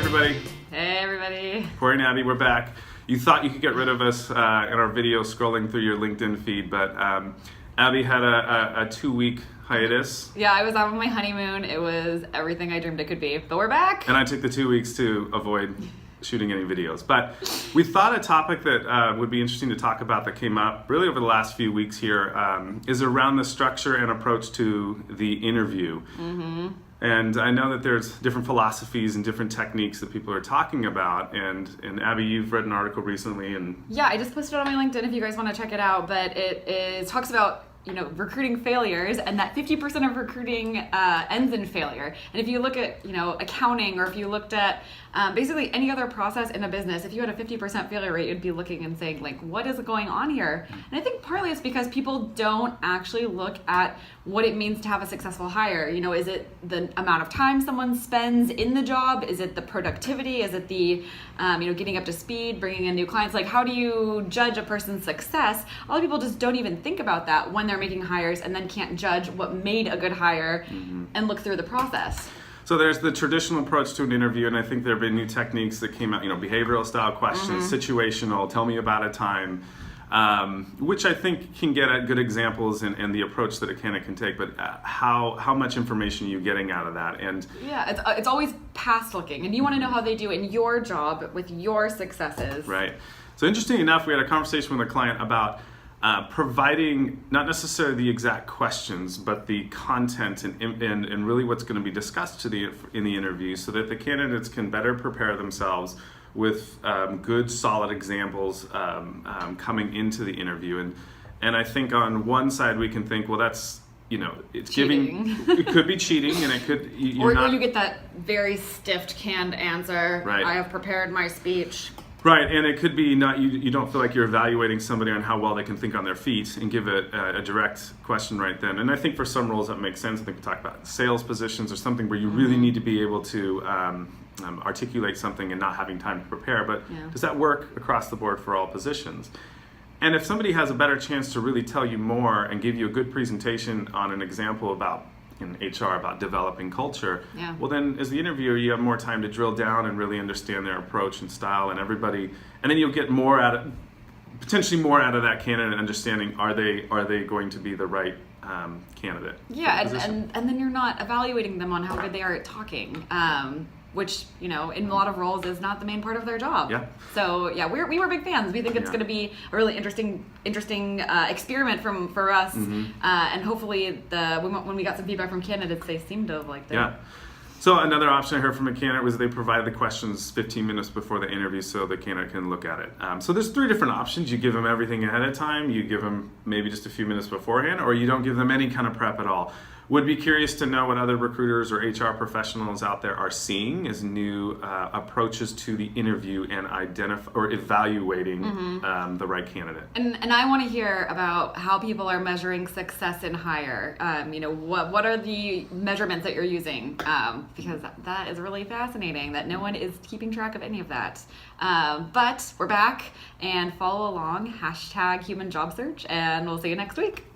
everybody. Hey, everybody. Cory and Abby, we're back. You thought you could get rid of us in our video scrolling through your LinkedIn feed, but Abby had a 2-week hiatus. Yeah, I was out on my honeymoon. It was everything I dreamed it could be, but we're back. And I took the 2 weeks to avoid shooting any videos. But we thought a topic that would be interesting to talk about that came up really over the last few weeks here is around the structure and approach to the interview. Mm-hmm. And I know that there's different philosophies and different techniques that people are talking about. And Abby, you've read an article recently, and yeah, I just posted it on my LinkedIn if you guys want to check it out. But it talks about recruiting failures, and that 50% of recruiting ends in failure. And if you look at accounting, or if you looked at basically any other process in a business, if you had a 50% failure rate, you'd be looking and saying, like, what is going on here? And I think partly it's because people don't actually look at what it means to have a successful hire. Is it the amount of time someone spends in the job? Is it the productivity? Is it the getting up to speed, bringing in new clients? Like, how do you judge a person's success? A lot of people just don't even think about that when they're making hires, and then can't judge what made a good hire and look through the process. So there's the traditional approach to an interview, and I think there have been new techniques that came out, behavioral style questions, situational, tell me about a time, which I think can get at good examples and the approach that a candidate can take, but how much information are you getting out of that? And yeah, it's always past looking, and you want to know how they do in your job with your successes. Right. So interesting enough, we had a conversation with a client about providing not necessarily the exact questions, but the content and really what's going to be discussed in the interview, so that the candidates can better prepare themselves with good, solid examples coming into the interview. And I think on one side we can think, well, that's it's cheating. It could be cheating, and it could or you get that very stiff, canned answer. Right. I have prepared my speech. Right, and it could be not you don't feel like you're evaluating somebody on how well they can think on their feet and give it a direct question right then. And I think for some roles that makes sense. I think we talk about sales positions or something where you really need to be able to articulate something and not having time to prepare. But does that work across the board for all positions? And if somebody has a better chance to really tell you more and give you a good presentation on an example about in HR about developing culture, well then as the interviewer you have more time to drill down and really understand their approach and style and everybody, and then you'll get potentially more out of that candidate, understanding are they going to be the right candidate. Yeah, and then you're not evaluating them on how good they are at talking, which in a lot of roles is not the main part of their job. Yeah. So yeah, we were big fans. We think it's going to be a really interesting experiment for us, and hopefully when we got some feedback from candidates, they seemed to have liked it. Yeah. So another option I heard from a candidate was they provided the questions 15 minutes before the interview so the candidate can look at it. So there's 3 different options. You give them everything ahead of time, you give them maybe just a few minutes beforehand, or you don't give them any kind of prep at all. Would be curious to know what other recruiters or HR professionals out there are seeing as new approaches to the interview and evaluating the right candidate. And I want to hear about how people are measuring success in hire. What are the measurements that you're using? Because that is really fascinating that no one is keeping track of any of that. But we're back, and follow along, #humanjobsearch, and we'll see you next week.